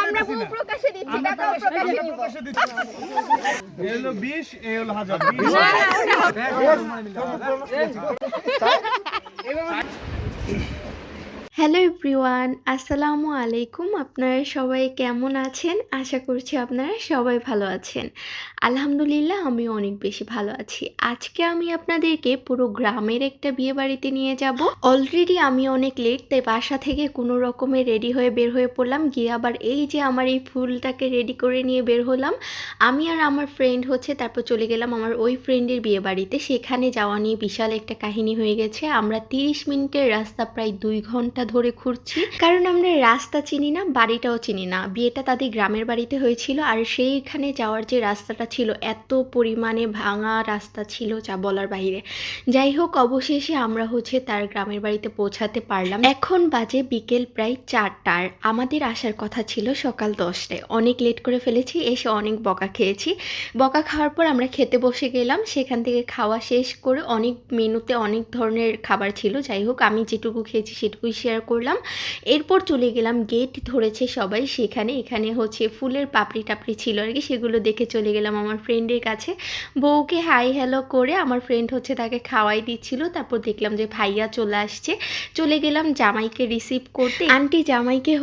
আমরা বহু প্রকাশে দিচ্ছি, টাকাও প্রকাশে নিব। এই হলো 20, এই হলো 1000। হ্যালো এভরিওয়ান, আসসালামু আলাইকুম। আপনারা সবাই কেমন আছেন? আশা করছি আপনারা সবাই ভালো আছেন। আলহামদুলিল্লাহ আমি অনেক বেশি ভালো আছি। আজকে আমি আপনাদেরকে পুরো গ্রামের একটা বিয়ে বাড়িতে নিয়ে যাব। অলরেডি আমি অনেক লেট, তাই বাসা থেকে কোনো রকমে রেডি হয়ে বের হয়ে পড়লাম। গিয়ে আবার এই যে আমার এই ফুলটাকে রেডি করে নিয়ে বের হলাম। আমি আর আমার ফ্রেন্ড তারপর চলে গেলাম আমার ওই ফ্রেন্ডের বিয়ে বাড়িতে। সেখানে যাওয়া নিয়ে বিশাল একটা কাহিনী হয়ে গেছে। আমরা 30 মিনিটের রাস্তা প্রায় 2 ঘন্টা ধরে ঘুরছি, কারণ আমরা রাস্তা চিনি না, বাড়িটাও চিনি না। বিয়েটা তাদের গ্রামের বাড়িতে হয়েছিল, আর সেইখানে যাওয়ার যে রাস্তাটা ছিল এত পরিমাণে ভাঙা রাস্তা ছিল যা বলার বাইরে। যাই হোক, অবশেষে আমরা তার গ্রামের বাড়িতে পৌঁছাতে পারলাম। এখন বাজে বিকেল প্রায় 4টার। আমাদের আসার কথা ছিল সকাল 10টায়। অনেক লেট করে ফেলেছি, এসে অনেক বকা খেয়েছি। বকা খাওয়ার পর আমরা খেতে বসে গেলাম। সেখান থেকে খাওয়া শেষ করে অনেক মেনুতে অনেক ধরনের খাবার ছিল। যাই হোক, আমি যেটুকু খেয়েছি সেটুকুই শেয়ার করলাম। এরপর চলে গেলাম, গেট ধরেছে সবাই সেখানে। এখানে ফুলের পাপড়ি টাপড়ি ছিল আর কি, সেগুলো দেখে চলে গেলাম আমার ফ্রেন্ডের কাছে। বউকে হাই হ্যালো করে আমার ফ্রেন্ড তাকে খাওয়াই দিচ্ছিল। তারপর দেখলাম যে ভাইয়া চলে আসছে। চলে গেলাম জামাইকে রিসিভ করতে। আন্টি জামাইকে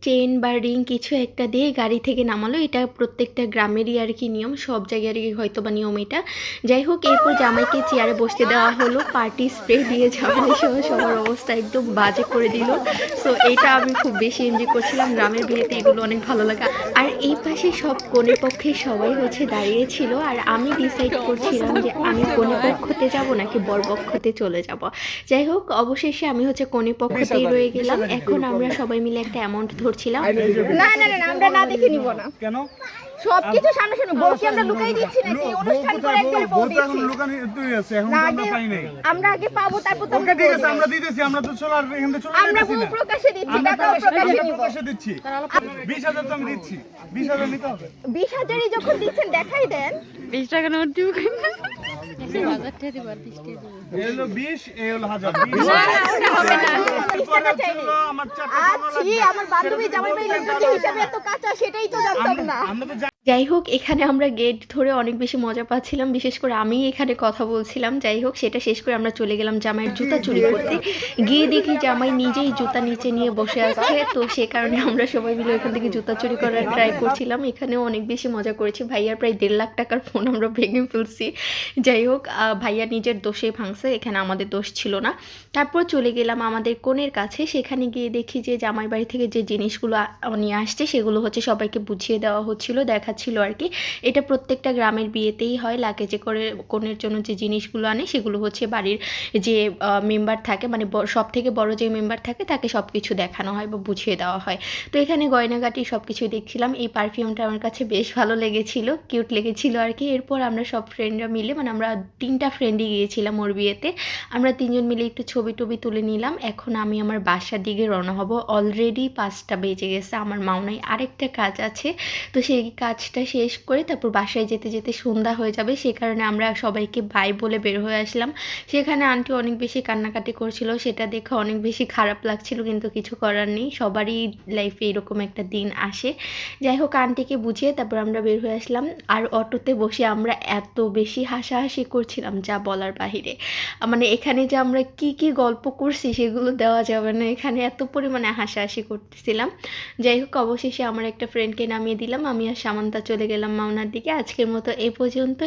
চেন বা রিং কিছু একটা দিয়ে গাড়ি থেকে নামালো। এটা প্রত্যেকটা গ্রামেরই আর কি নিয়ম, সব জায়গারই হয়তো বা নিয়ম এটা। যাই হোক, এরপর জামাইকে চেয়ারে বসতে দেওয়া হলো। পার্টি স্প্রে দিয়ে জামাই সহ সবার অবস্থা একদম বাজে করে দিল। সো এটা আমি খুব বেশি এনজয় করছিলাম। গ্রামের বিয়েতে এগুলো অনেক ভালো লাগে। আর এই পাশে সব কনে পক্ষে সবাই দাঁড়িয়েছিল, আর আমি ডিসাইড করছিলাম যে আমি কনে পক্ষতে যাব নাকি বর পক্ষতে চলে যাব। যাই হোক, অবশেষে আমি কনে পক্ষতেই রয়ে গেলাম। এখন আমরা সবাই মিলে একটা অ্যামাউন্ট ধরছিলাম। না না না, আমরা না দেখে নিব না। কেন? সবকিছু সামনে সামনে বউকে আমরা লুকাই দিচ্ছি নাকি? অনুষ্ঠান করে একবার বউ দিচ্ছি। লুকানি তুই আছে, এখন আমরা পাই নাই। আমরা আগে পাবো, তারপর তো ওকে ঠিক আছে, আমরা দিতেছি। আমরা তো চলার এখান থেকে চলে আমরা যাচ্ছি বহু না। প্রকাশে দিচ্ছি, আমরা টাকাও প্রকাশে নিব। প্রকাশে দিচ্ছি। 20,000 তো আমি দিচ্ছি। 20,000 নিতে হবে। 20,000ই যখন দিচ্ছেন দেখাই দেন। 20 টাকা নোট দিব কেন? এই হলো 20, এই হলো 1000। টাকা চাইনি। আমার 4টা আছি, আমার বান্ধবী জামাই ভাই লোকজন হিসাবে এত কাঁচা, সেটাই তো জানতাম না। আমরা তো যাই হোক, এখানে আমরা গেট ধরে অনেক বেশি মজা পাচ্ছিলাম। বিশেষ করে আমি এখানে কথা বলছিলাম। যাই হোক, সেটা শেষ করে আমরা চলে গেলাম জামাইয়ের জুতা চুরি করতে। গিয়ে দেখি জামাই নিজেই জুতা নিচে নিয়ে বসে আছে। তো সে কারণে আমরা সবাই মিলে এখান থেকে জুতা চুরি করার ট্রাই করছিলাম। এখানেও অনেক বেশি মজা করেছি। ভাইয়ার প্রায় 1.5 লাখ টাকার ফোন আমরা ভেঙে ফেলছি। যাই হোক, ভাইয়া নিজের দোষে ভাঙছে, এখানে আমাদের দোষ ছিল না। তারপর চলে গেলাম আমাদের কনের কাছে। সেখানে গিয়ে দেখি যে জামাই বাড়ি থেকে যে জিনিসগুলো নিয়ে আসছে সেগুলো সবাইকে বুঝিয়ে দেওয়া হচ্ছিল, দেখাচ্ছিল আর কি। এটা প্রত্যেকটা গ্রামের বিয়েতেই হয়। লাগেজে করে কনের জন্য যে জিনিসগুলো আনে সেগুলো বাড়ির যে মেম্বার থাকে, মানে সব থেকে বড় যে মেম্বার থাকে তাকে সব কিছু দেখানো হয় বা বুঝিয়ে দেওয়া হয়। তো এখানে গয়নাগাটি সব কিছুই দেখছিলাম। এই পারফিউমটা আমার কাছে বেশ ভালো লেগেছিল, কিউট লেগেছিল আর কি। এরপর আমরা সব ফ্রেন্ডরা মিলে, মানে আমরা 3টা ফ্রেন্ডই গিয়েছিলাম ওর বিয়েতে। আমরা 3জন মিলে একটু ছবি টবি তুলে নিলাম। এখন আমি আমার বাসার দিকে রওনা হব। অলরেডি 5টা বেজে গেছে। আমার মাওনায় আরেকটা কাজ আছে, তো সেই কাজটা শেষ করে তারপর বাসায় যেতে যেতে সন্ধ্যা হয়ে যাবে। সে কারণে আমরা সবাইকে বাই বলে বের হয়ে আসলাম। সেখানে আন্টি অনেক বেশি কান্নাকাটি করছিল, সেটা দেখে অনেক বেশি খারাপ লাগছিল, কিন্তু কিছু করার নেই। সবারই লাইফে এরকম একটা দিন আসে। যাই হোক, আন্টিকে বুঝিয়ে তারপর আমরা বের হয়ে আসলাম। আর অটোতে বসে আমরা এত বেশি হাসাহাসি করছিলাম যা বলার বাহিরে। মানে এখানে যে আমরা কি কি গল্প করছি সেগুলো দেওয়া যাবে না, এখানে এত পরিমাণে হাসাহাসি করতেছিলাম। যাই হোক, অবশেষে আমার একটা ফ্রেন্ডকে নামিয়ে দিলাম। আমি আর সামান্তা চলে গেলাম মাওনার দিকে। আজকের মতো এ পর্যন্ত।